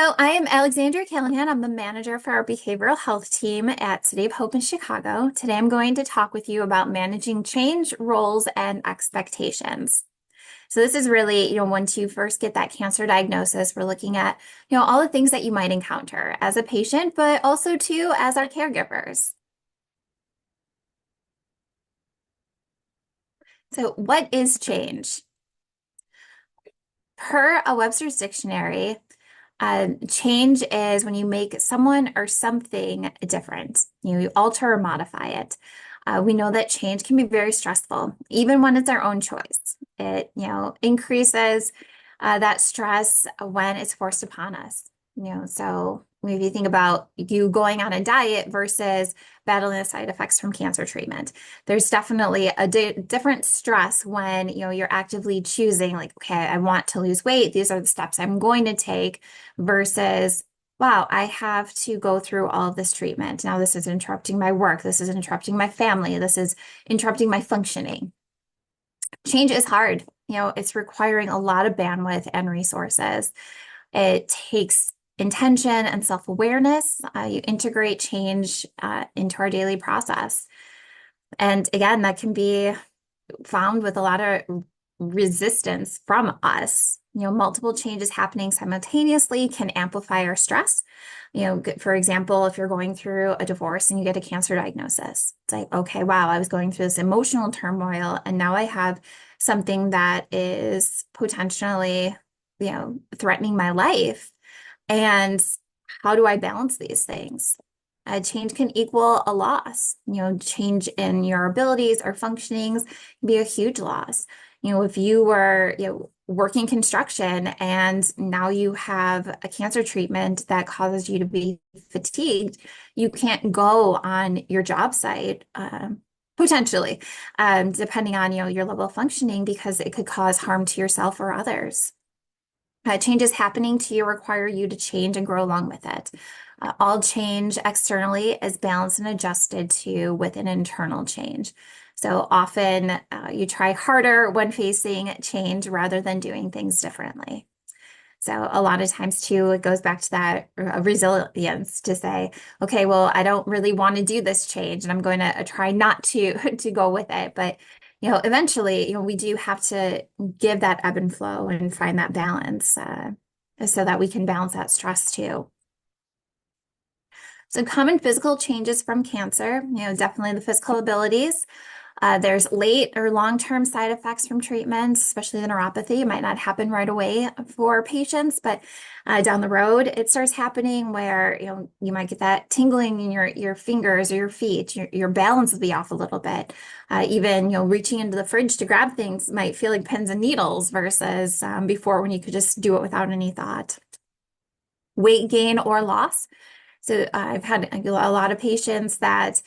So I am Alexandria Callahan. I'm the manager for our behavioral health team at City of Hope in Chicago. Today I'm going to talk with you about managing change, roles, and expectations. So this is really, once you first get that cancer diagnosis, we're looking at, all the things that you might encounter as a patient, but also too as our caregivers. So what is change? Per a Webster's dictionary, change is when you make someone or something different. You alter or modify it. We know that change can be very stressful, even when it's our own choice. It, increases that stress when it's forced upon us. So if you think about you going on a diet versus battling the side effects from cancer treatment, there's definitely a different stress when, you're actively choosing like, okay, I want to lose weight. These are the steps I'm going to take versus, wow, I have to go through all of this treatment. Now this is interrupting my work. This is interrupting my family. This is interrupting my functioning. Change is hard. It's requiring a lot of bandwidth and resources. It takes intention and self-awareness. You integrate change into our daily process. And again, that can be found with a lot of resistance from us. Multiple changes happening simultaneously can amplify our stress. For example, if you're going through a divorce and you get a cancer diagnosis, it's like, okay, wow, I was going through this emotional turmoil, and now I have something that is potentially, threatening my life. And how do I balance these things? Change can equal a loss. Change in your abilities or functionings can be a huge loss. If you were, working construction and now you have a cancer treatment that causes you to be fatigued, you can't go on your job site, potentially, depending on, your level of functioning, because it could cause harm to yourself or others. Changes happening to you require you to change and grow along with it. All change externally is balanced and adjusted to with an internal change. So often you try harder when facing change rather than doing things differently. So a lot of times too, it goes back to that resilience to say, okay, well, I don't really want to do this change and I'm going to try not to go with it. But, eventually, we do have to give that ebb and flow and find that balance so that we can balance that stress too. So common physical changes from cancer, definitely the physical abilities. There's late or long-term side effects from treatments, especially the neuropathy. It might not happen right away for patients, but down the road, it starts happening where you might get that tingling in your fingers or your feet. Your balance will be off a little bit. Even reaching into the fridge to grab things might feel like pins and needles versus before when you could just do it without any thought. Weight gain or loss. So I've had a lot of patients that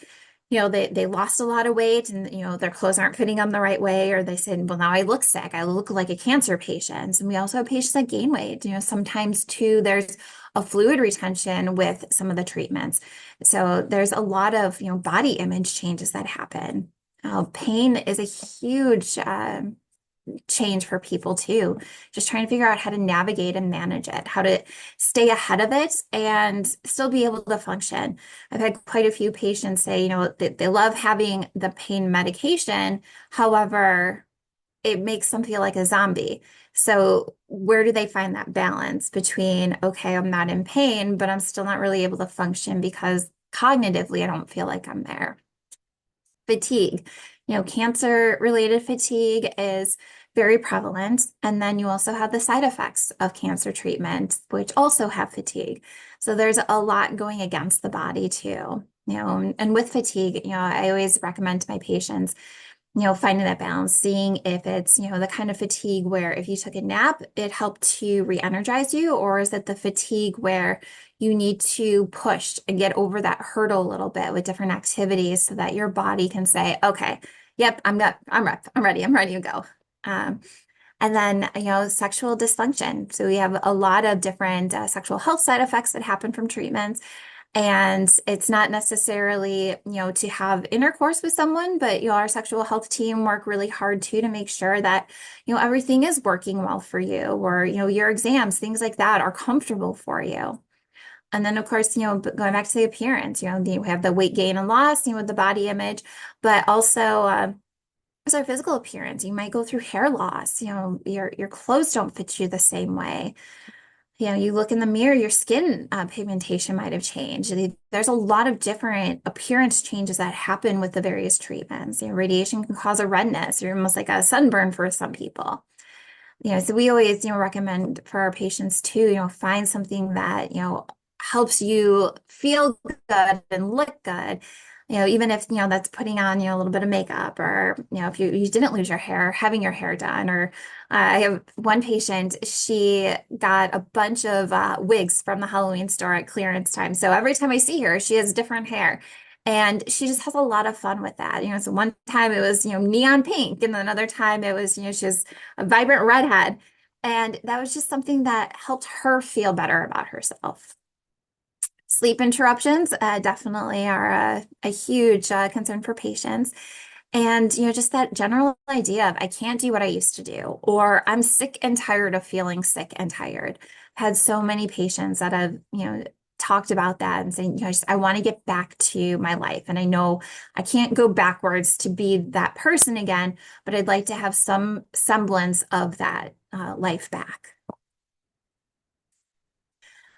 they lost a lot of weight and, their clothes aren't fitting them the right way, or they said, well, now I look sick. I look like a cancer patient. And we also have patients that gain weight. Sometimes too, there's a fluid retention with some of the treatments. So there's a lot of, body image changes that happen. Pain is a huge change for people too. Just trying to figure out how to navigate and manage it, how to stay ahead of it and still be able to function. I've had quite a few patients say, they love having the pain medication. However, it makes them feel like a zombie. So where do they find that balance between, okay, I'm not in pain, but I'm still not really able to function because cognitively I don't feel like I'm there. Fatigue. Cancer-related fatigue is very prevalent. And then you also have the side effects of cancer treatment, which also have fatigue. So there's a lot going against the body too. And with fatigue, I always recommend to my patients, finding that balance, seeing if it's, the kind of fatigue where if you took a nap, it helped to re-energize you, or is it the fatigue where you need to push and get over that hurdle a little bit with different activities so that your body can say, okay, yep, I'm ready to go. And then, sexual dysfunction. So we have a lot of different sexual health side effects that happen from treatments. And it's not necessarily, to have intercourse with someone, but, our sexual health team work really hard too to make sure that, everything is working well for you, or, your exams, things like that are comfortable for you. And then, of course, going back to the appearance, we have the weight gain and loss, with the body image, but also, there's our physical appearance. You might go through hair loss, your clothes don't fit you the same way. You look in the mirror, your skin pigmentation might have changed. There's a lot of different appearance changes that happen with the various treatments. Radiation can cause a redness or almost like a sunburn for some people. So we always, recommend for our patients too, find something that, helps you feel good and look good. Even if, that's putting on, a little bit of makeup, or, if you didn't lose your hair, having your hair done. Or I have one patient, she got a bunch of wigs from the Halloween store at clearance time. So every time I see her, she has different hair. And she just has a lot of fun with that. So one time it was, neon pink, and then another time it was, she has a vibrant redhead. And that was just something that helped her feel better about herself. Sleep interruptions definitely are a huge concern for patients. And, just that general idea of I can't do what I used to do, or I'm sick and tired of feeling sick and tired. I've had so many patients that have, talked about that and saying, I want to get back to my life. And I know I can't go backwards to be that person again, but I'd like to have some semblance of that life back.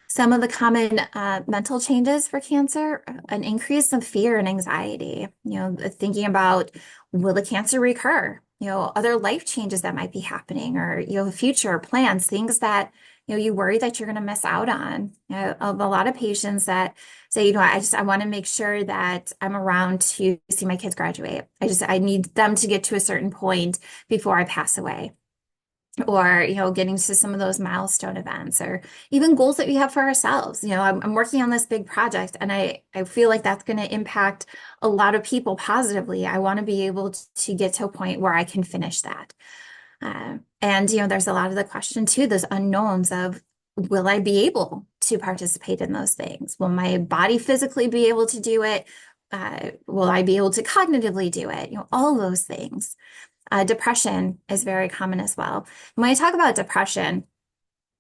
Some of the common mental changes for cancer, an increase of fear and anxiety, thinking about, will the cancer recur? Other life changes that might be happening, or, future plans, things that, you worry that you're going to miss out on. A lot of patients that say, I want to make sure that I'm around to see my kids graduate. I need them to get to a certain point before I pass away. Or, getting to some of those milestone events, or even goals that we have for ourselves. I'm working on this big project, and I feel like that's going to impact a lot of people positively. I want to be able to get to a point where I can finish that. And, there's a lot of the question too, those unknowns of, will I be able to participate in those things? Will my body physically be able to do it? Will I be able to cognitively do it? All those things. Depression is very common as well. When I talk about depression,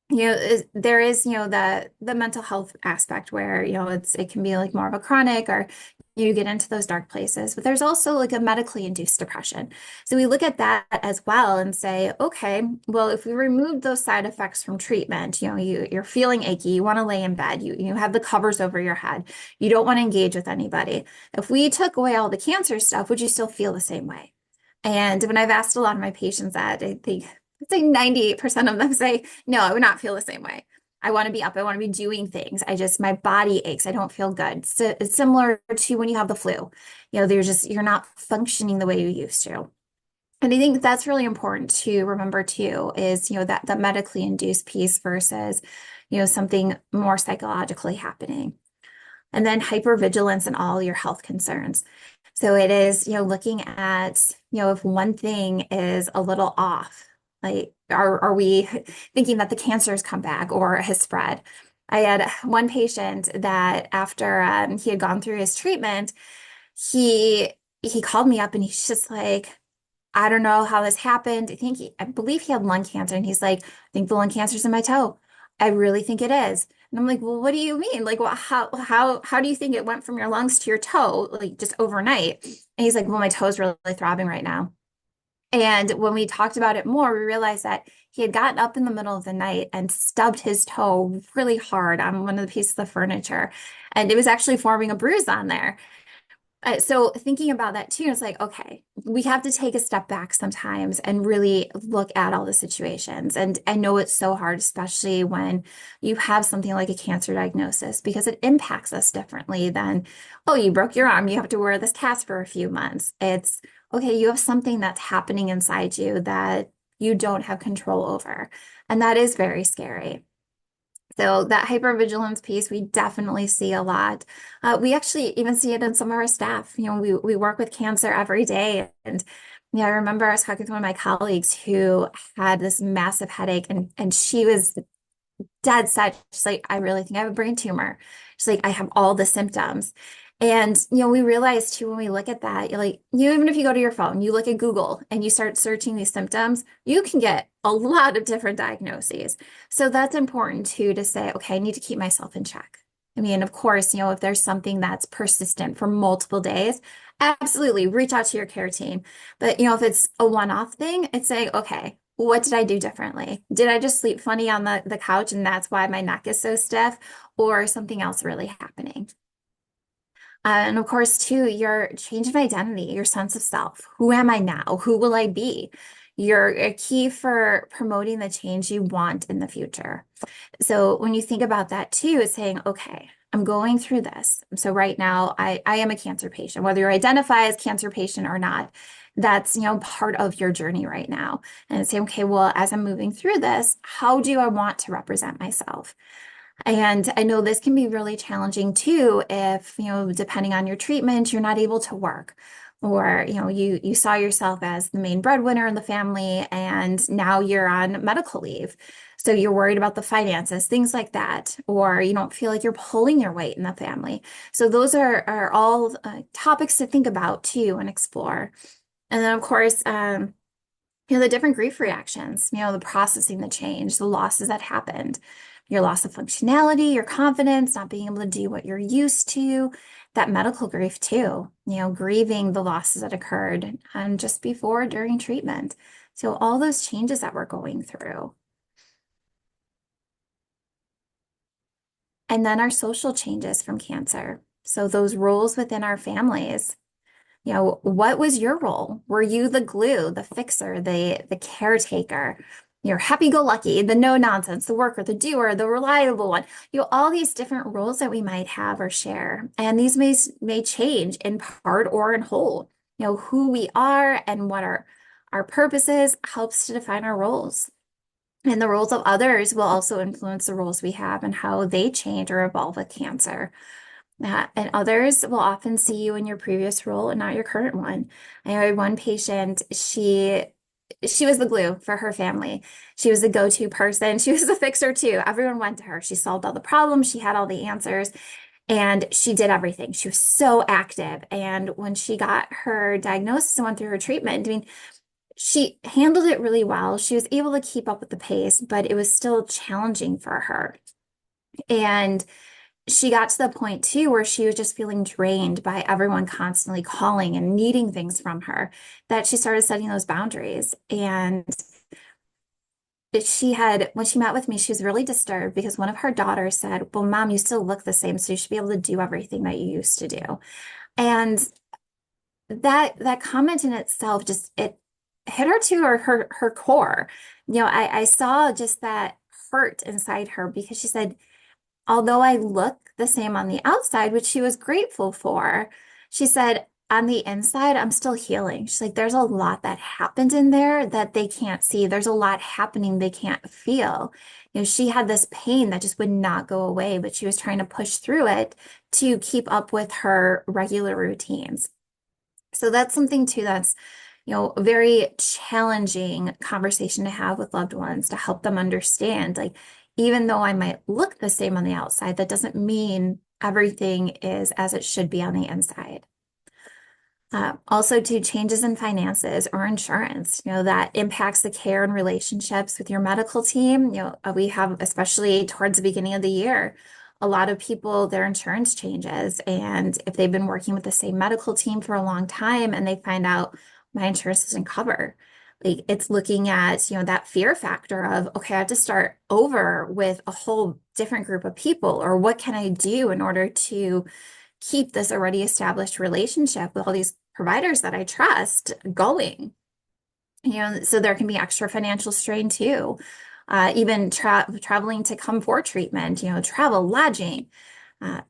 there is, the mental health aspect where, it can be like more of a chronic, or you get into those dark places, but there's also like a medically induced depression. So we look at that as well and say, okay, well, if we remove those side effects from treatment, you're feeling achy, you want to lay in bed, you have the covers over your head, you don't want to engage with anybody. If we took away all the cancer stuff, would you still feel the same way? And when I've asked a lot of my patients that, I think I'd say 98% of them say, no, I would not feel the same way. I want to be up. I want to be doing things. My body aches. I don't feel good. So it's similar to when you have the flu. You're not functioning the way you used to. And I think that's really important to remember too, is, that medically induced piece versus, something more psychologically happening. And then hypervigilance in all your health concerns. So it is, looking at, if one thing is a little off, like, are we thinking that the cancer has come back or has spread? I had one patient that after he had gone through his treatment, he called me up and he's just like, I don't know how this happened. I believe he had lung cancer, and he's like, I think the lung cancer's in my toe. I really think it is. And I'm like, well, what do you mean? Like, well, how do you think it went from your lungs to your toe, like just overnight? And he's like, well, my toe's really throbbing right now. And when we talked about it more, we realized that he had gotten up in the middle of the night and stubbed his toe really hard on one of the pieces of furniture. And it was actually forming a bruise on there. So thinking about that too, it's like, okay, we have to take a step back sometimes and really look at all the situations. And I know it's so hard, especially when you have something like a cancer diagnosis, because it impacts us differently than, oh, you broke your arm, you have to wear this cast for a few months. It's, okay, you have something that's happening inside you that you don't have control over. And that is very scary. So that hypervigilance piece, we definitely see a lot. We actually even see it in some of our staff. We work with cancer every day. And I remember I was talking to one of my colleagues who had this massive headache, and she was dead set. She's like, I really think I have a brain tumor. She's like, I have all the symptoms. And, we realize too, when we look at that, you're like, even if you go to your phone, you look at Google and you start searching these symptoms, you can get a lot of different diagnoses. So that's important too, to say, okay, I need to keep myself in check. I mean, of course, if there's something that's persistent for multiple days, absolutely reach out to your care team. But, if it's a one-off thing, it's saying, okay, what did I do differently? Did I just sleep funny on the couch and that's why my neck is so stiff, or something else really happening? And of course, too, your change of identity, your sense of self. Who am I now? Who will I be? You're a key for promoting the change you want in the future. So when you think about that too, it's saying, okay, I'm going through this. So right now, I am a cancer patient, whether you identify as cancer patient or not, that's, part of your journey right now. And it's saying, okay, well, as I'm moving through this, how do I want to represent myself? And I know this can be really challenging too if, depending on your treatment, you're not able to work. Or, you saw yourself as the main breadwinner in the family and now you're on medical leave. So you're worried about the finances, things like that. Or you don't feel like you're pulling your weight in the family. So those are all topics to think about too and explore. And then, of course, the different grief reactions, the processing the change, the losses that happened, your loss of functionality, your confidence, not being able to do what you're used to, that medical grief too, grieving the losses that occurred just before, during treatment. So all those changes that we're going through. And then our social changes from cancer. So those roles within our families. What was your role? Were you the glue, the fixer, the caretaker? You're happy-go-lucky, the no-nonsense, the worker, the doer, the reliable one. All these different roles that we might have or share. And these may change in part or in whole. Who we are and what our purpose is helps to define our roles. And the roles of others will also influence the roles we have and how they change or evolve with cancer. And others will often see you in your previous role and not your current one. I had one patient, she was the glue for her family. She was the go-to person. She was the fixer too. Everyone went to her. She solved all the problems. She had all the answers and she did everything. She was so active. And when she got her diagnosis and went through her treatment, I mean, she handled it really well. She was able to keep up with the pace, but it was still challenging for her. And she got to the point too where she was just feeling drained by everyone constantly calling and needing things from her, that she started setting those boundaries. And when she met with me, she was really disturbed because one of her daughters said, well, Mom, you still look the same, so you should be able to do everything that you used to do. And that comment in itself, just it hit her to her core. I saw just that hurt inside her because she said, although I look the same on the outside, which she was grateful for, she said, on the inside, I'm still healing. She's like, there's a lot that happened in there that they can't see. There's a lot happening they can't feel. She had this pain that just would not go away, but she was trying to push through it to keep up with her regular routines. So that's something too that's, a very challenging conversation to have with loved ones to help them understand, like, even though I might look the same on the outside, that doesn't mean everything is as it should be on the inside. Also, to changes in finances or insurance, that impacts the care and relationships with your medical team. We have, especially towards the beginning of the year, a lot of people, their insurance changes. And if they've been working with the same medical team for a long time and they find out my insurance doesn't cover, like it's looking at, that fear factor of, okay, I have to start over with a whole different group of people, or what can I do in order to keep this already established relationship with all these providers that I trust going? So there can be extra financial strain too. Even traveling to come for treatment, travel, lodging, uh,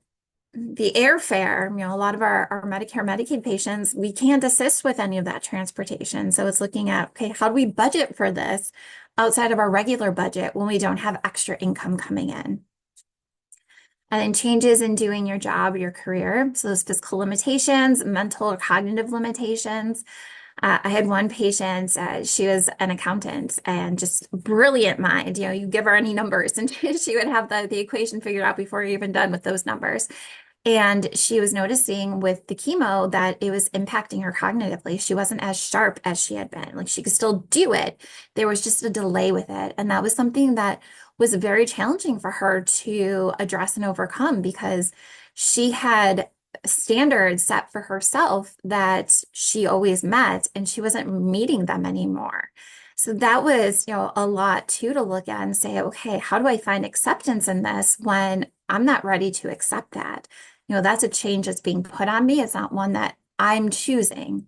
the airfare, a lot of our Medicare, Medicaid patients, we can't assist with any of that transportation. So it's looking at, okay, how do we budget for this outside of our regular budget when we don't have extra income coming in? And then changes in doing your job, your career. So those physical limitations, mental or cognitive limitations. I had one patient, she was an accountant and just brilliant mind. You give her any numbers and she would have the equation figured out before you're even done with those numbers. And she was noticing with the chemo that it was impacting her cognitively. She wasn't as sharp as she had been. Like she could still do it. There was just a delay with it. And that was something that was very challenging for her to address and overcome because she had standards set for herself that she always met and she wasn't meeting them anymore. So that was, a lot too to look at and say, okay, how do I find acceptance in this when I'm not ready to accept that? That's a change that's being put on me. It's not one that I'm choosing.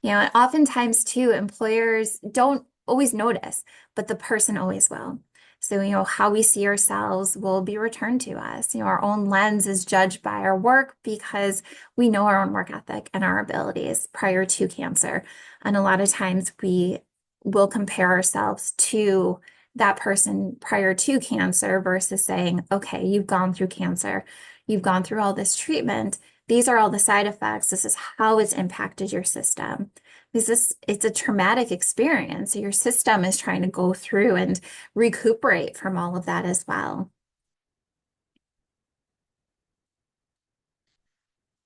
And oftentimes too, employers don't always notice, but the person always will. So, how we see ourselves will be returned to us. Our own lens is judged by our work because we know our own work ethic and our abilities prior to cancer. And a lot of times we will compare ourselves to that person prior to cancer versus saying, okay, you've gone through cancer, you've gone through all this treatment. These are all the side effects. This is how it's impacted your system. It's a traumatic experience. So your system is trying to go through and recuperate from all of that as well.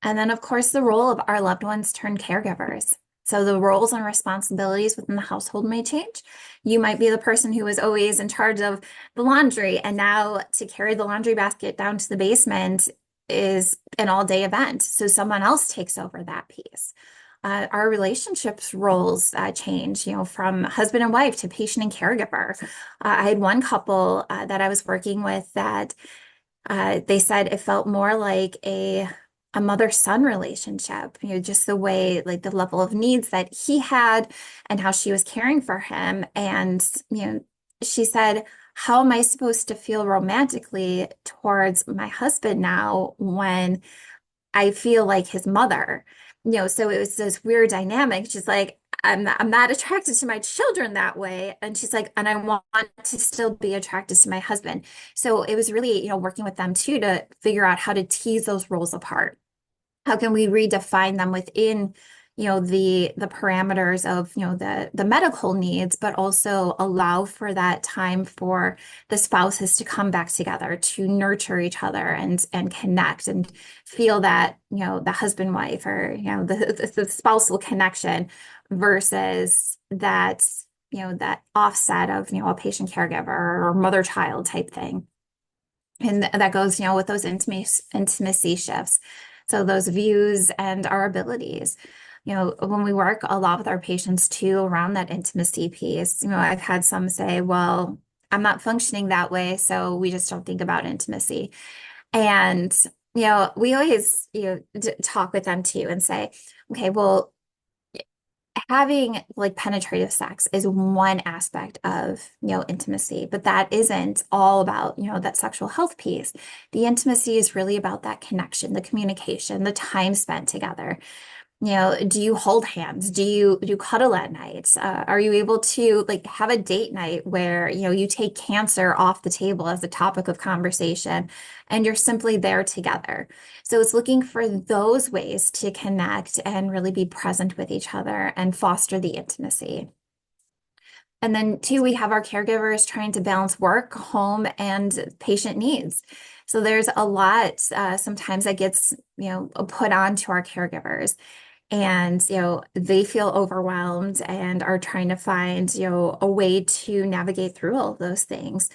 And then, of course, the role of our loved ones turned caregivers. So the roles and responsibilities within the household may change. You might be the person who was always in charge of the laundry, and now to carry the laundry basket down to the basement is an all-day event. So someone else takes over that piece. Our relationships roles change, from husband and wife to patient and caregiver. I had one couple that I was working with that they said it felt more like a mother-son relationship, just the way, like the level of needs that he had and how she was caring for him. And, she said, how am I supposed to feel romantically towards my husband now when I feel like his mother? So it was this weird dynamic. She's like, I'm not attracted to my children that way. And she's like, and I want to still be attracted to my husband. So it was really, working with them too to figure out how to tease those roles apart. How can we redefine them within, the parameters of, the medical needs, but also allow for that time for the spouses to come back together, to nurture each other and connect and feel that, the husband wife or, the spousal connection versus that, that offset of, a patient caregiver or mother child type thing. And that goes, with those intimacy shifts. So those views and our abilities. When we work a lot with our patients too around that intimacy piece, I've had some say, well, I'm not functioning that way, so we just don't think about intimacy. And, we always, talk with them too and say, okay, well, having like penetrative sex is one aspect of, intimacy, but that isn't all about, that sexual health piece. The intimacy is really about that connection, the communication, the time spent together. Do you hold hands? Do you cuddle at night? Are you able to like have a date night where, you take cancer off the table as a topic of conversation and you're simply there together? So it's looking for those ways to connect and really be present with each other and foster the intimacy. And then two, we have our caregivers trying to balance work, home, and patient needs. So there's a lot sometimes that gets, put on to our caregivers. And, they feel overwhelmed and are trying to find, a way to navigate through all of those things.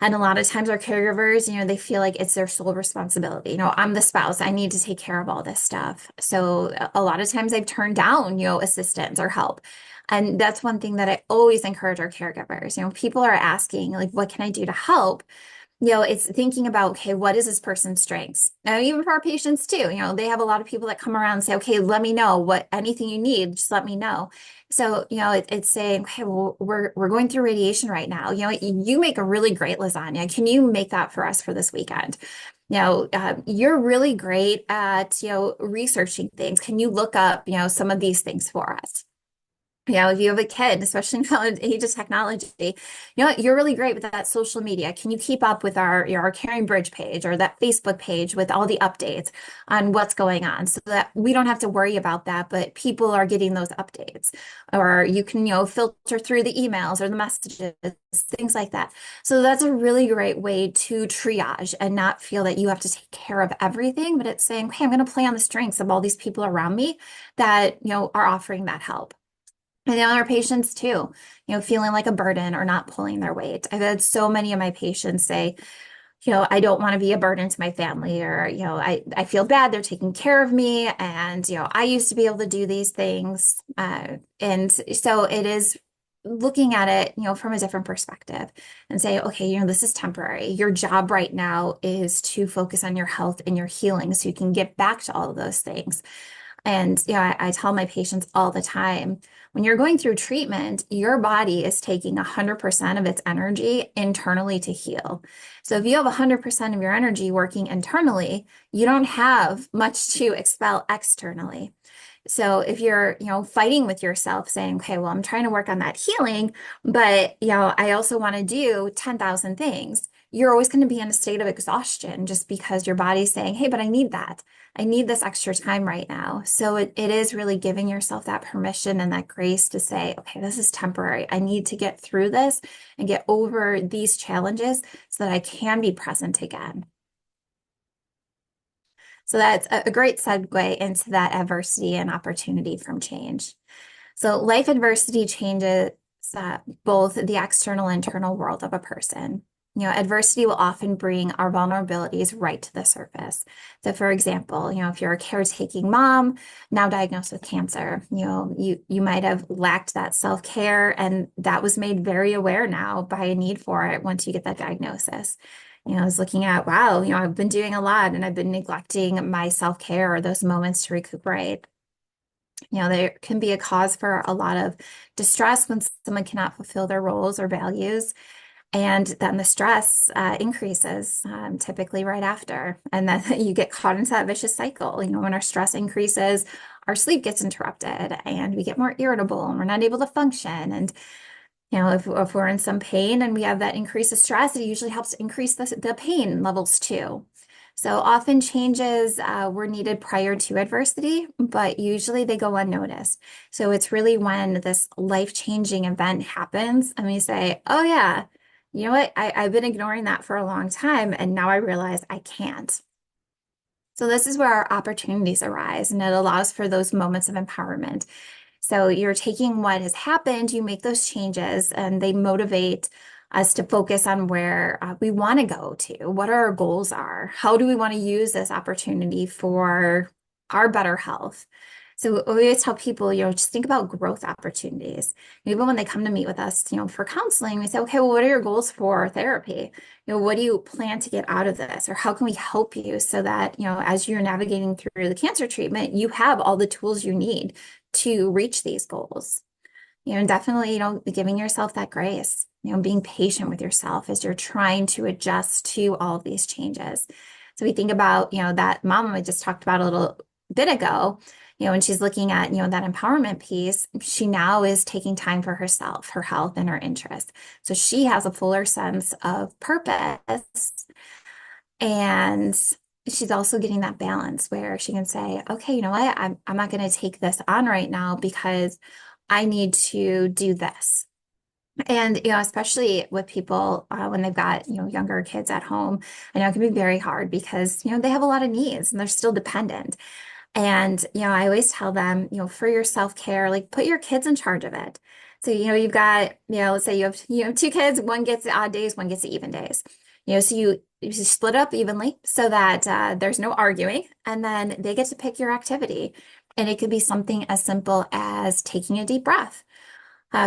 And a lot of times our caregivers, they feel like it's their sole responsibility. I'm the spouse. I need to take care of all this stuff. So a lot of times they've turned down, assistance or help. And that's one thing that I always encourage our caregivers. People are asking, like, what can I do to help? It's thinking about, okay, what is this person's strengths? Now, even for our patients too, they have a lot of people that come around and say, okay, let me know anything you need, just let me know. So, it's saying, okay, well, we're going through radiation right now. You make a really great lasagna. Can you make that for us for this weekend? You're really great at, researching things. Can you look up, some of these things for us? If you have a kid, especially now in the age of technology, what, you're really great with that social media. Can you keep up with our Caring Bridge page or that Facebook page with all the updates on what's going on so that we don't have to worry about that, but people are getting those updates? Or you can, filter through the emails or the messages, things like that. So that's a really great way to triage and not feel that you have to take care of everything, but it's saying, hey, I'm going to play on the strengths of all these people around me that, are offering that help. And the other patients too, feeling like a burden or not pulling their weight. I've had so many of my patients say, I don't want to be a burden to my family, or, I feel bad they're taking care of me. And, I used to be able to do these things. And so it is looking at it, from a different perspective and say, okay, this is temporary. Your job right now is to focus on your health and your healing so you can get back to all of those things. And I tell my patients all the time, when you're going through treatment, your body is taking 100% of its energy internally to heal. So if you have 100% of your energy working internally, you don't have much to expel externally. So if you're, fighting with yourself saying, okay, well, I'm trying to work on that healing, but, I also want to do 10,000 things, you're always going to be in a state of exhaustion just because your body's saying, hey, but I need that. I need this extra time right now. So it is really giving yourself that permission and that grace to say, okay, this is temporary. I need to get through this and get over these challenges so that I can be present again. So that's a great segue into that adversity and opportunity from change. So life adversity changes both the external and internal world of a person. Adversity will often bring our vulnerabilities right to the surface. So for example, if you're a caretaking mom now diagnosed with cancer, you might have lacked that self-care, and that was made very aware now by a need for it once you get that diagnosis. I was looking at, wow, I've been doing a lot and I've been neglecting my self-care or those moments to recuperate. There can be a cause for a lot of distress when someone cannot fulfill their roles or values. And then the stress increases typically right after. And then you get caught into that vicious cycle. When our stress increases, our sleep gets interrupted and we get more irritable and we're not able to function. And if we're in some pain and we have that increase of stress, it usually helps to increase the pain levels too. So often changes were needed prior to adversity, but usually they go unnoticed. So it's really when this life-changing event happens and we say, oh yeah, you know what? I've been ignoring that for a long time and now I realize I can't. So this is where our opportunities arise, and it allows for those moments of empowerment. So you're taking what has happened, you make those changes, and they motivate us to focus on where we want to go to, what our goals are, how do we want to use this opportunity for our better health. So we always tell people, just think about growth opportunities. Even when they come to meet with us, for counseling, we say, okay, well, what are your goals for therapy? What do you plan to get out of this? Or how can we help you so that, as you're navigating through the cancer treatment, you have all the tools you need to reach these goals. And definitely, giving yourself that grace, being patient with yourself as you're trying to adjust to all of these changes. So we think about, that mom I just talked about a little bit ago, when she's looking at, that empowerment piece, she now is taking time for herself, her health, and her interests. So she has a fuller sense of purpose. And she's also getting that balance where she can say, okay, you know what? I'm not going to take this on right now because I need to do this. And, especially with people when they've got, younger kids at home, I know it can be very hard because, they have a lot of needs and they're still dependent. And, I always tell them, for your self-care, like put your kids in charge of it. So, you've got, let's say you have two kids, one gets the odd days, one gets the even days. So you split up evenly so that there's no arguing, and then they get to pick your activity. And it could be something as simple as taking a deep breath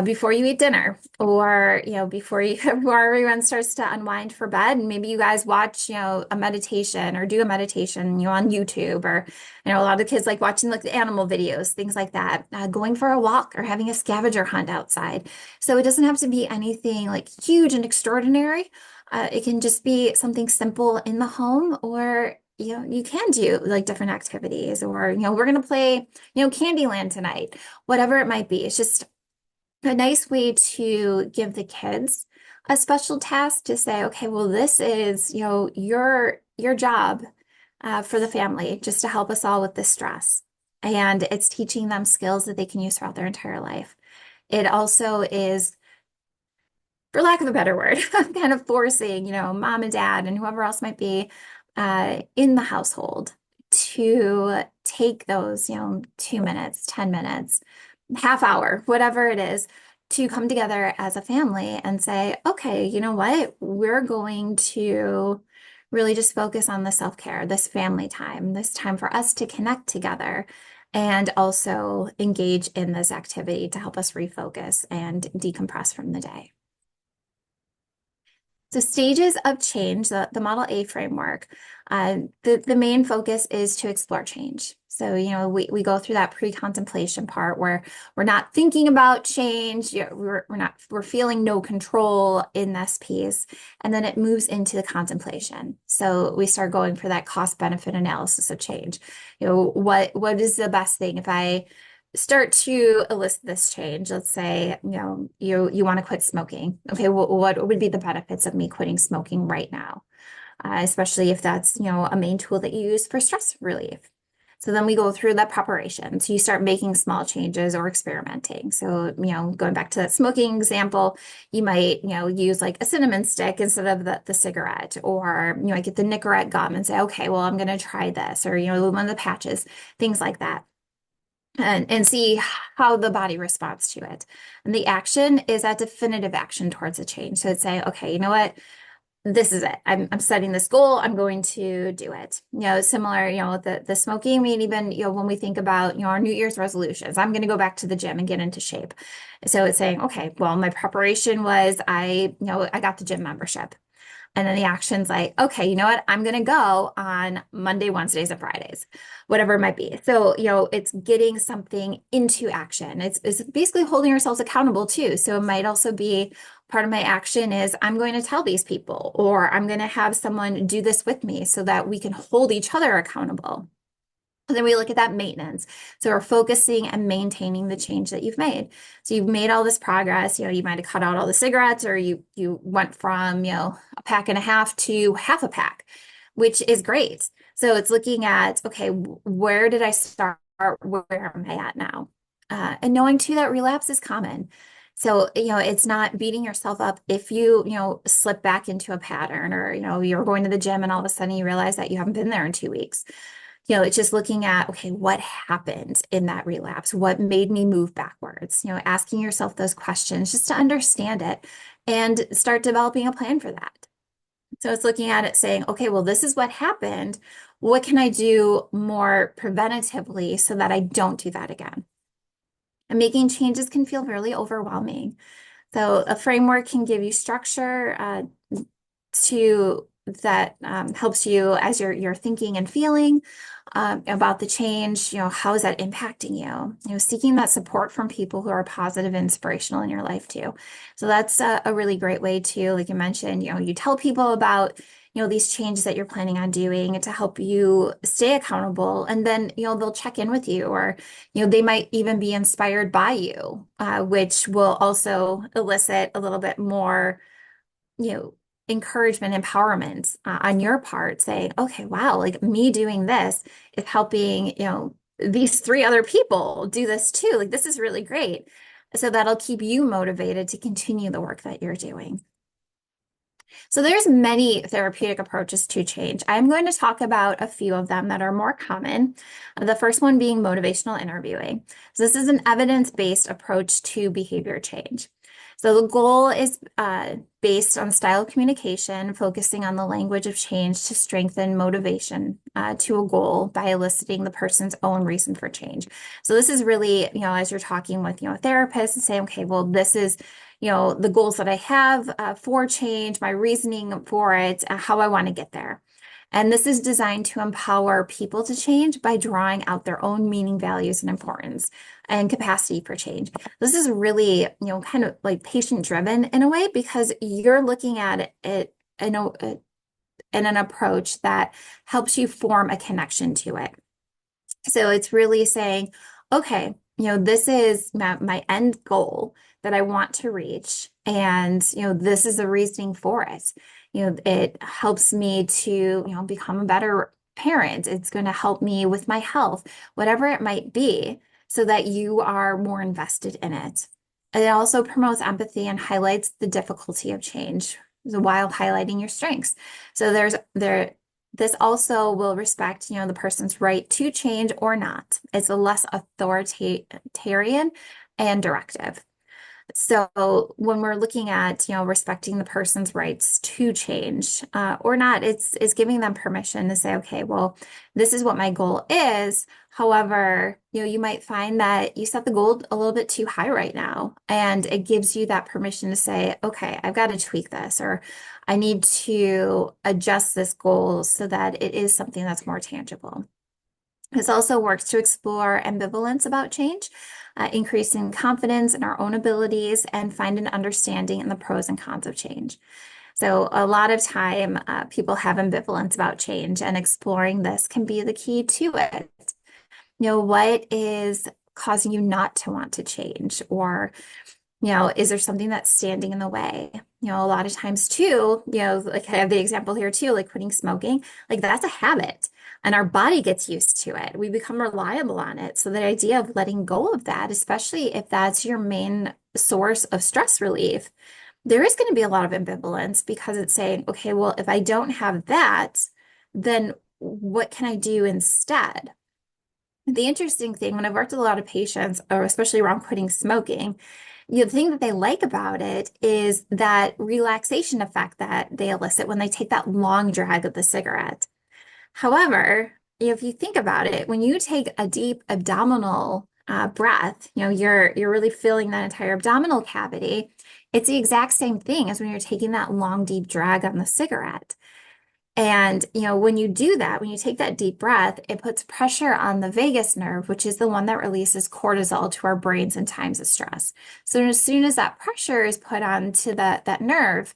before you eat dinner, or before before everyone starts to unwind for bed, and maybe you guys watch a meditation or do a meditation on YouTube, or a lot of kids like watching like the animal videos, things like that, going for a walk or having a scavenger hunt outside. So it doesn't have to be anything like huge and extraordinary. It can just be something simple in the home, or you can do like different activities, or we're gonna play Candyland tonight, whatever it might be. It's just a nice way to give the kids a special task to say, okay, well, this is, your job for the family, just to help us all with this stress. And it's teaching them skills that they can use throughout their entire life. It also is, for lack of a better word, kind of forcing, mom and dad and whoever else might be in the household to take those, 2 minutes, 10 minutes, half hour, whatever it is, to come together as a family and say, okay, you know what? We're going to really just focus on the self-care, this family time, this time for us to connect together and also engage in this activity to help us refocus and decompress from the day. So stages of change, the Model A framework, the main focus is to explore change. So, we go through that pre-contemplation part where we're not thinking about change, we're feeling no control in this piece, and then it moves into the contemplation. So we start going for that cost-benefit analysis of change. What is the best thing if I start to elicit this change? Let's say, you want to quit smoking. Okay, well, what would be the benefits of me quitting smoking right now? Especially if that's, a main tool that you use for stress relief. So then we go through that preparation. So you start making small changes or experimenting. So, going back to that smoking example, you might, use like a cinnamon stick instead of the cigarette, or, I get the Nicorette gum and say, okay, well, I'm going to try this, or, one of the patches, things like that. And see how the body responds to it. And the action is that definitive action towards a change. So it's saying, okay, you know what? This is it. I'm setting this goal. I'm going to do it. Similar, with the smoking. I mean, even, when we think about, our New Year's resolutions, I'm going to go back to the gym and get into shape. So it's saying, okay, well, my preparation was I got the gym membership. And then the action's like, okay, you know what? I'm going to go on Monday, Wednesdays, and Fridays, whatever it might be. So, it's getting something into action. It's basically holding ourselves accountable too. So it might also be part of my action is I'm going to tell these people, or I'm going to have someone do this with me so that we can hold each other accountable. And then we look at that maintenance. So we're focusing and maintaining the change that you've made. So you've made all this progress. You might have cut out all the cigarettes, or you went from, a pack and a half to half a pack, which is great. So it's looking at, okay, where did I start? Where am I at now? And knowing too that relapse is common. So, it's not beating yourself up if you, slip back into a pattern, or, you're going to the gym and all of a sudden you realize that you haven't been there in 2 weeks. It's just looking at, okay, what happened in that relapse? What made me move backwards? Asking yourself those questions just to understand it and start developing a plan for that. So it's looking at it saying, okay, well, this is what happened. What can I do more preventatively so that I don't do that again? And making changes can feel really overwhelming. So a framework can give you structure to that helps you as you're thinking and feeling about the change. How is that impacting you? Seeking that support from people who are positive and inspirational in your life too. So that's a really great way to, like you mentioned, you tell people about these changes that you're planning on doing to help you stay accountable, and then they'll check in with you, or they might even be inspired by you, which will also elicit a little bit more encouragement, empowerment on your part, saying, okay, wow, like me doing this is helping, these 3 other people do this too. Like, this is really great. So that'll keep you motivated to continue the work that you're doing. So there's many therapeutic approaches to change. I'm going to talk about a few of them that are more common. The first one being motivational interviewing. So this is an evidence-based approach to behavior change. So the goal is based on style of communication, focusing on the language of change to strengthen motivation to a goal by eliciting the person's own reason for change. So this is really, as you're talking with, a therapist and saying, okay, well, this is, the goals that I have for change, my reasoning for it, how I want to get there. And this is designed to empower people to change by drawing out their own meaning, values, and importance and capacity for change. This is really, kind of like patient driven in a way, because you're looking at it in an approach that helps you form a connection to it. So it's really saying, okay, this is my end goal that I want to reach. And, this is the reasoning for it. It helps me to, become a better parent. It's going to help me with my health, whatever it might be, so that you are more invested in it. It also promotes empathy and highlights the difficulty of change, while highlighting your strengths. So this also will respect, the person's right to change or not. It's a less authoritarian and directive. So when we're looking at, respecting the person's rights to change or not, it's giving them permission to say, okay, well, this is what my goal is. However, you might find that you set the goal a little bit too high right now, and it gives you that permission to say, okay, I've got to tweak this, or I need to adjust this goal so that it is something that's more tangible. This also works to explore ambivalence about change, increasing confidence in our own abilities, and find an understanding in the pros and cons of change. So a lot of time, people have ambivalence about change, and exploring this can be the key to it. What is causing you not to want to change? Or, is there something that's standing in the way? A lot of times too, like I have the example here too, like quitting smoking, like that's a habit. And our body gets used to it. We become reliable on it. So the idea of letting go of that, especially if that's your main source of stress relief, there is going to be a lot of ambivalence, because it's saying, okay, well, if I don't have that, then what can I do instead? The interesting thing, when I've worked with a lot of patients, or especially around quitting smoking, the thing that they like about it is that relaxation effect that they elicit when they take that long drag of the cigarette. However, if you think about it, when you take a deep abdominal breath, you're really filling that entire abdominal cavity. It's the exact same thing as when you're taking that long, deep drag on the cigarette. And, when you do that, when you take that deep breath, it puts pressure on the vagus nerve, which is the one that releases cortisol to our brains in times of stress. So as soon as that pressure is put onto that nerve,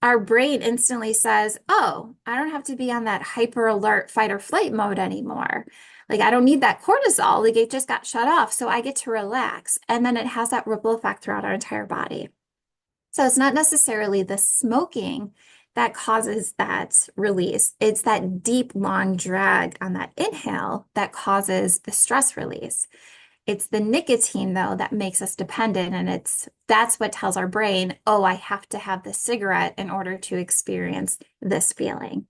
our brain instantly says, oh, I don't have to be on that hyper alert fight or flight mode anymore. Like, I don't need that cortisol. Like, it just got shut off. So I get to relax. And then it has that ripple effect throughout our entire body. So it's not necessarily the smoking that causes that release. It's that deep, long drag on that inhale that causes the stress release. It's the nicotine, though, that makes us dependent. And that's what tells our brain, oh, I have to have this cigarette in order to experience this feeling.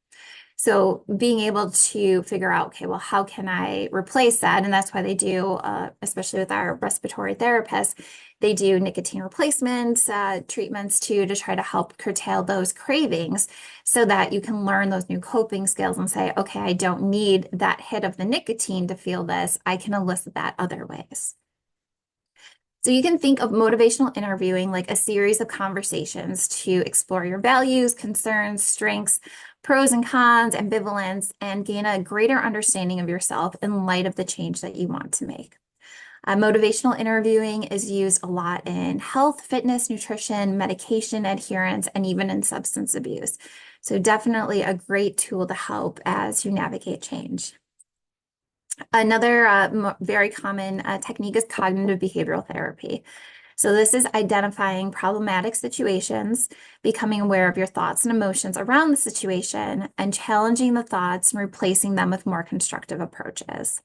So being able to figure out, okay, well, how can I replace that? And that's why they do, especially with our respiratory therapists, they do nicotine replacement treatments too, to try to help curtail those cravings, so that you can learn those new coping skills and say, okay, I don't need that hit of the nicotine to feel this. I can elicit that other ways. So you can think of motivational interviewing like a series of conversations to explore your values, concerns, strengths, pros and cons, ambivalence, and gain a greater understanding of yourself in light of the change that you want to make. Motivational interviewing is used a lot in health, fitness, nutrition, medication adherence, and even in substance abuse. So definitely a great tool to help as you navigate change. Another very common technique is cognitive behavioral therapy. So this is identifying problematic situations, becoming aware of your thoughts and emotions around the situation, and challenging the thoughts and replacing them with more constructive approaches.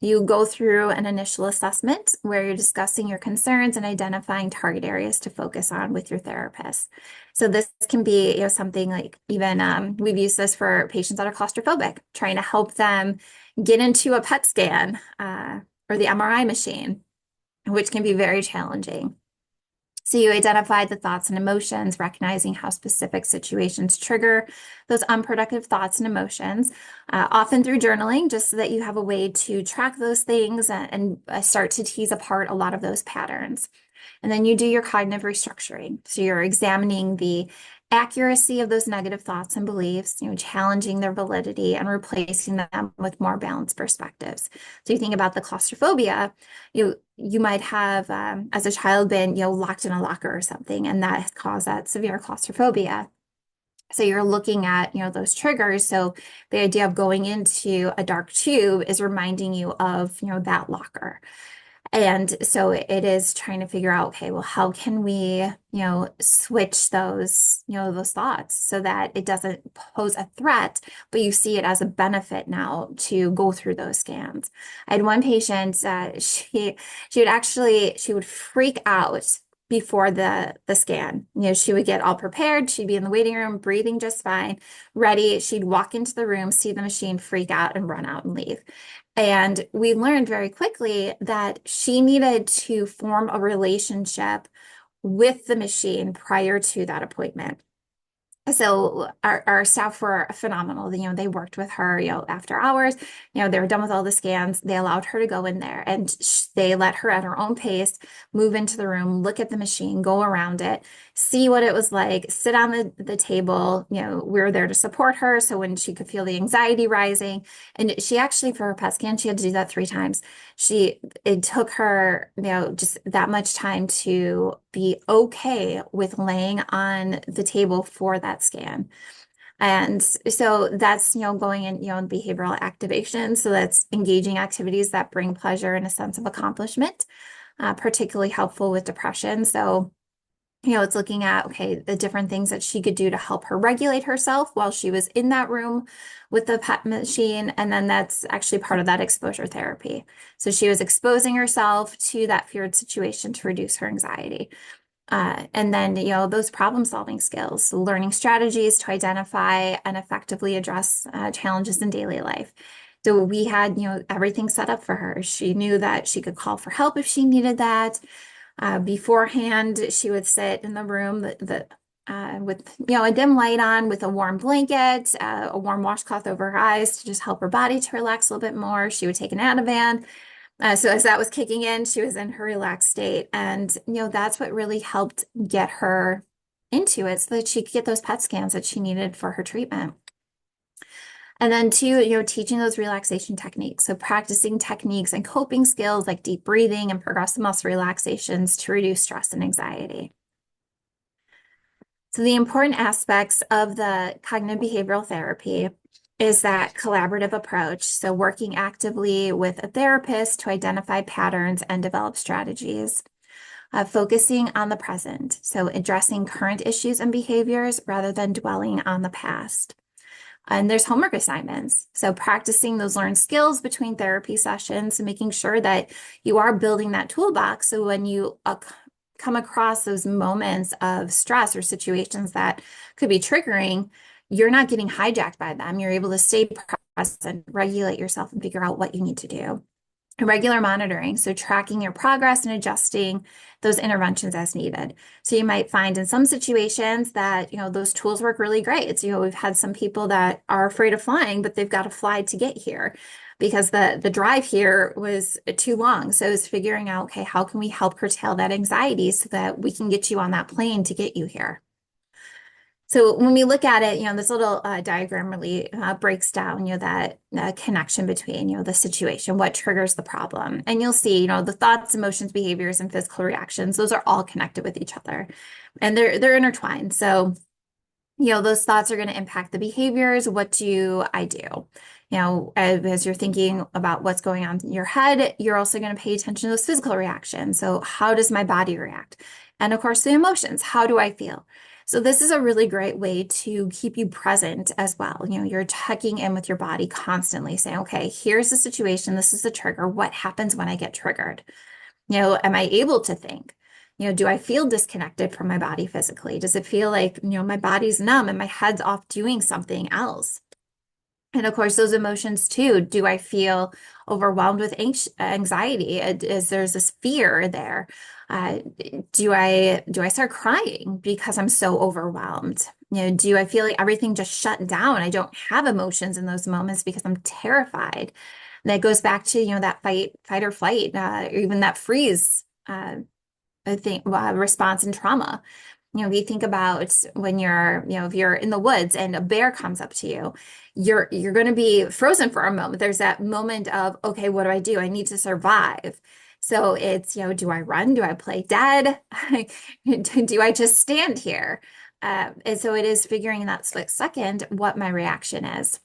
You go through an initial assessment where you're discussing your concerns and identifying target areas to focus on with your therapist. So this can be, something like even we've used this for patients that are claustrophobic, trying to help them get into a PET scan or the MRI machine, which can be very challenging. So you identify the thoughts and emotions, recognizing how specific situations trigger those unproductive thoughts and emotions, often through journaling, just so that you have a way to track those things and start to tease apart a lot of those patterns. And then you do your cognitive restructuring. So you're examining the accuracy of those negative thoughts and beliefs, challenging their validity and replacing them with more balanced perspectives. So you think about the claustrophobia, you might have, as a child, been, locked in a locker or something, and that has caused that severe claustrophobia. So you're looking at, those triggers. So the idea of going into a dark tube is reminding you of, that locker. And so it is trying to figure out, okay, well, how can we, switch those, those thoughts so that it doesn't pose a threat, but you see it as a benefit now to go through those scans. I had one patient, she would freak out before the scan. She would get all prepared. She'd be in the waiting room, breathing just fine, ready. She'd walk into the room, see the machine, freak out, and run out and leave. And we learned very quickly that she needed to form a relationship with the machine prior to that appointment. So our staff were phenomenal. They worked with her, after hours. They were done with all the scans. They allowed her to go in there and they let her at her own pace move into the room, look at the machine, go around it, see what it was like, sit on the table. We were there to support her. So when she could feel the anxiety rising, and she actually, for her PET scan, she had to do that 3 times. It took her, just that much time to be okay with laying on the table for that scan. And so that's, going in, in behavioral activation. So that's engaging activities that bring pleasure and a sense of accomplishment, particularly helpful with depression. So it's looking at, okay, the different things that she could do to help her regulate herself while she was in that room with the PET machine. And then that's actually part of that exposure therapy. So she was exposing herself to that feared situation to reduce her anxiety. And then, those problem solving skills, learning strategies to identify and effectively address challenges in daily life. So we had, everything set up for her. She knew that she could call for help if she needed that. Beforehand, she would sit in the room with a dim light on, with a warm blanket, a warm washcloth over her eyes to just help her body to relax a little bit more. She would take an Ativan. So as that was kicking in, she was in her relaxed state, and that's what really helped get her into it, so that she could get those PET scans that she needed for her treatment. And then two, teaching those relaxation techniques. So practicing techniques and coping skills like deep breathing and progressive muscle relaxations to reduce stress and anxiety. So the important aspects of the cognitive behavioral therapy is that collaborative approach. So working actively with a therapist to identify patterns and develop strategies. Focusing on the present. So addressing current issues and behaviors rather than dwelling on the past. And there's homework assignments. So practicing those learned skills between therapy sessions and making sure that you are building that toolbox. So when you come across those moments of stress or situations that could be triggering, you're not getting hijacked by them. You're able to stay present, regulate yourself, and figure out what you need to do. Regular monitoring, so tracking your progress and adjusting those interventions as needed. So you might find in some situations that, those tools work really great. So, we've had some people that are afraid of flying, but they've got to fly to get here because the drive here was too long. So it's figuring out, okay, how can we help curtail that anxiety so that we can get you on that plane to get you here? So when we look at it, this little diagram really breaks down, that connection between, the situation, what triggers the problem. And you'll see, the thoughts, emotions, behaviors, and physical reactions, those are all connected with each other. And they're intertwined. So, those thoughts are going to impact the behaviors. What do I do? As you're thinking about what's going on in your head, you're also going to pay attention to those physical reactions. So how does my body react? And of course, the emotions. How do I feel? So this is a really great way to keep you present as well. You're checking in with your body constantly, saying, okay, here's the situation. This is the trigger. What happens when I get triggered? Am I able to think? Do I feel disconnected from my body physically? Does it feel like, my body's numb and my head's off doing something else? And of course, those emotions too. Do I feel overwhelmed with anxiety? Is there's this fear there? Uh, do I start crying because I'm so overwhelmed? Do I feel like everything just shut down? I don't have emotions in those moments because I'm terrified. And that goes back to, that fight or flight, or even that freeze, I think, response and trauma. If you think about when you're, if you're in the woods and a bear comes up to you, you're going to be frozen for a moment. There's that moment of, okay, what do I do? I need to survive. So it's, do I run? Do I play dead? Do I just stand here? And so it is figuring in that split second what my reaction is.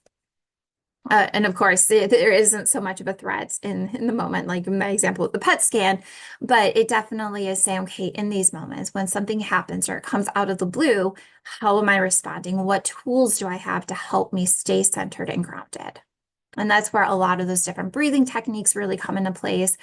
And of course, there isn't so much of a threat in the moment, like my example with the PET scan, but it definitely is saying, okay, in these moments, when something happens or it comes out of the blue, how am I responding? What tools do I have to help me stay centered and grounded? And that's where a lot of those different breathing techniques really come into place.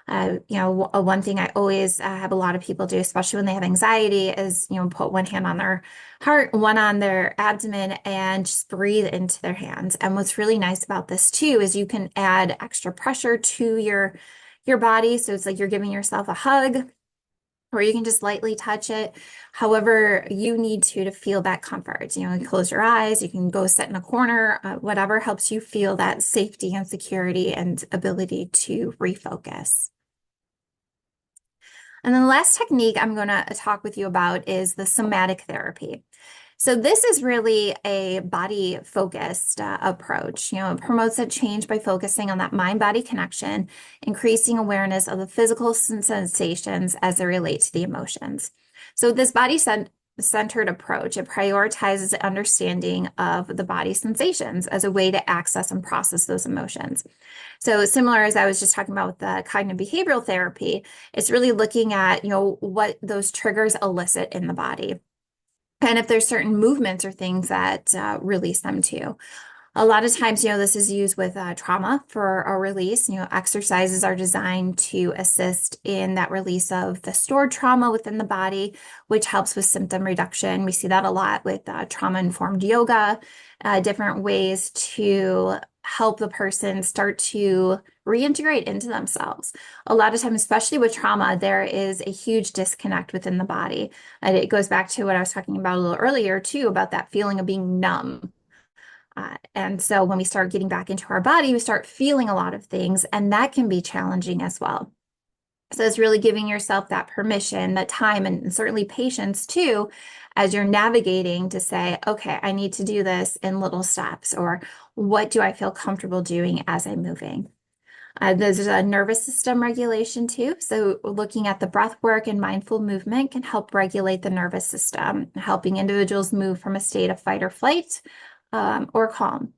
One thing I always have a lot of people do, especially when they have anxiety, is, put one hand on their heart, one on their abdomen, and just breathe into their hands. And what's really nice about this too is you can add extra pressure to your body. So it's like you're giving yourself a hug, or you can just lightly touch it, however you need to feel that comfort. You close your eyes, you can go sit in a corner, whatever helps you feel that safety and security and ability to refocus. And then the last technique I'm going to talk with you about is the somatic therapy. So this is really a body focused approach. It promotes a change by focusing on that mind-body connection, increasing awareness of the physical sensations as they relate to the emotions. So this body-centered approach, it prioritizes the understanding of the body sensations as a way to access and process those emotions. So similar as I was just talking about with the cognitive behavioral therapy, it's really looking at, what those triggers elicit in the body. And if there's certain movements or things that release them too. A lot of times, this is used with trauma for a release. Exercises are designed to assist in that release of the stored trauma within the body, which helps with symptom reduction. We see that a lot with trauma-informed yoga, different ways to help the person start to reintegrate into themselves. A lot of times, especially with trauma, there is a huge disconnect within the body. And it goes back to what I was talking about a little earlier, too, about that feeling of being numb. And so when we start getting back into our body, we start feeling a lot of things, and that can be challenging as well. So it's really giving yourself that permission, that time, and certainly patience too, as you're navigating to say, okay, I need to do this in little steps, or what do I feel comfortable doing as I'm moving? There's a nervous system regulation too. So looking at the breath work and mindful movement can help regulate the nervous system, helping individuals move from a state of fight or flight or calm.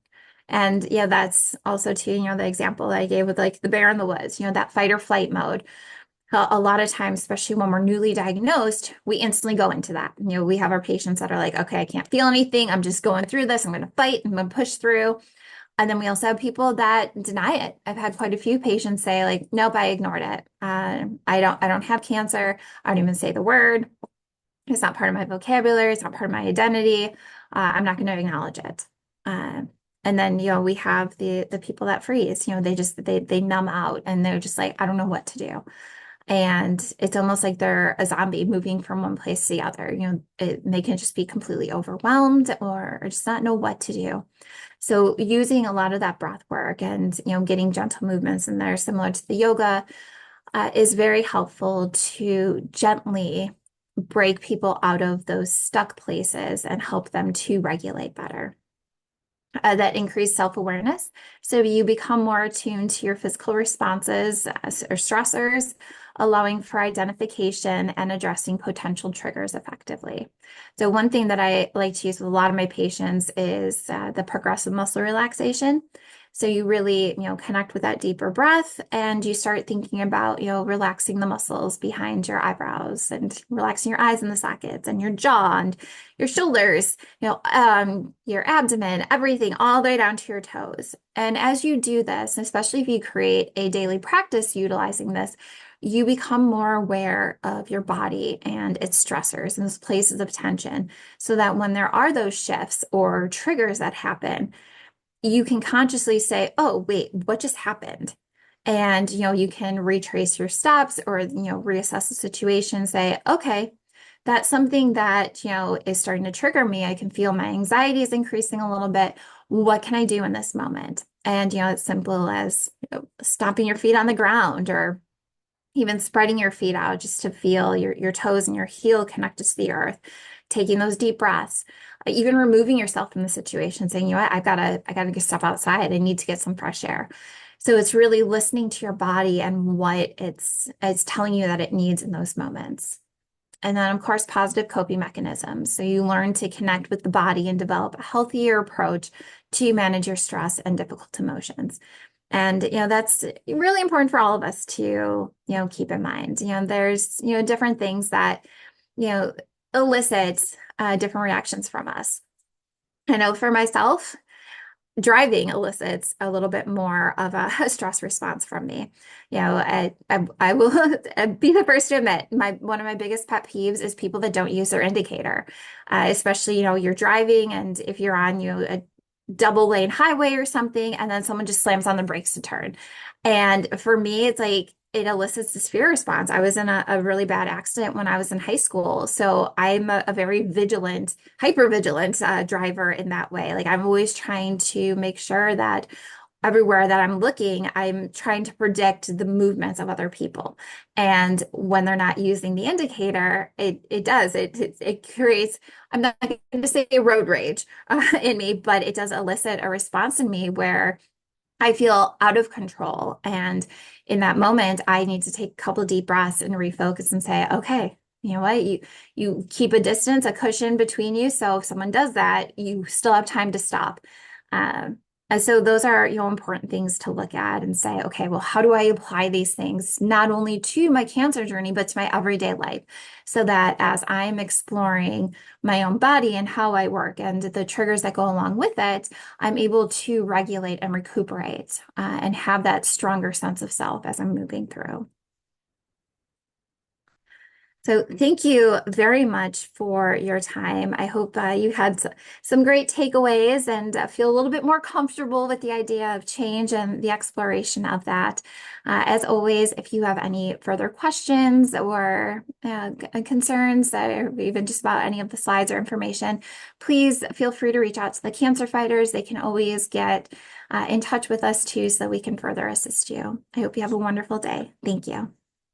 And yeah, that's also too, the example that I gave with like the bear in the woods, that fight or flight mode. A lot of times, especially when we're newly diagnosed, we instantly go into that. We have our patients that are like, okay, I can't feel anything. I'm just going through this. I'm going to fight. I'm going to push through. And then we also have people that deny it. I've had quite a few patients say like, nope, I ignored it. I don't have cancer. I don't even say the word. It's not part of my vocabulary. It's not part of my identity. I'm not going to acknowledge it. And then, we have the people that freeze, they numb out and they're just like, I don't know what to do. And it's almost like they're a zombie moving from one place to the other. They can just be completely overwhelmed or just not know what to do. So using a lot of that breath work and, getting gentle movements in there similar to the yoga is very helpful to gently break people out of those stuck places and help them to regulate better. That increase self-awareness. So you become more attuned to your physical responses or stressors, allowing for identification and addressing potential triggers effectively. So one thing that I like to use with a lot of my patients is the progressive muscle relaxation. So you really, connect with that deeper breath and you start thinking about, relaxing the muscles behind your eyebrows and relaxing your eyes in the sockets and your jaw and your shoulders, your abdomen, everything all the way down to your toes. And as you do this, especially if you create a daily practice utilizing this, you become more aware of your body and its stressors and those places of tension so that when there are those shifts or triggers that happen, you can consciously say, oh, wait, what just happened? And, you can retrace your steps or, reassess the situation, say, okay, that's something that, is starting to trigger me. I can feel my anxiety is increasing a little bit. What can I do in this moment? And, it's simple as stomping your feet on the ground or even spreading your feet out just to feel your toes and your heel connected to the earth, taking those deep breaths, even removing yourself from the situation, saying, what, I gotta get stuff outside. I need to get some fresh air. So it's really listening to your body and what it's telling you that it needs in those moments. And then, of course, positive coping mechanisms. So you learn to connect with the body and develop a healthier approach to manage your stress and difficult emotions. And, that's really important for all of us to, keep in mind. There's, different things that, you know, elicit different reactions from us. I know for myself, driving elicits a little bit more of a stress response from me. I will be the first to admit one of my biggest pet peeves is people that don't use their indicator, especially, you're driving and if you're on, a double lane highway or something, and then someone just slams on the brakes to turn. And for me, it's like it elicits this fear response. I was in a really bad accident when I was in high school. So I'm a very vigilant, hyper vigilant driver in that way. Like I'm always trying to make sure that everywhere that I'm looking, I'm trying to predict the movements of other people. And when they're not using the indicator, it does. It creates, I'm not going to say road rage in me, but it does elicit a response in me where I feel out of control. And in that moment, I need to take a couple of deep breaths and refocus and say, okay, you know what? You keep a distance, a cushion between you. So if someone does that, you still have time to stop. Um, and so those are, important things to look at and say, okay, well, how do I apply these things not only to my cancer journey, but to my everyday life? So that as I'm exploring my own body and how I work and the triggers that go along with it, I'm able to regulate and recuperate and have that stronger sense of self as I'm moving through. So thank you very much for your time. I hope you had some great takeaways and feel a little bit more comfortable with the idea of change and the exploration of that. As always, if you have any further questions or concerns or even just about any of the slides or information, please feel free to reach out to the cancer fighters. They can always get in touch with us too so we can further assist you. I hope you have a wonderful day. Thank you.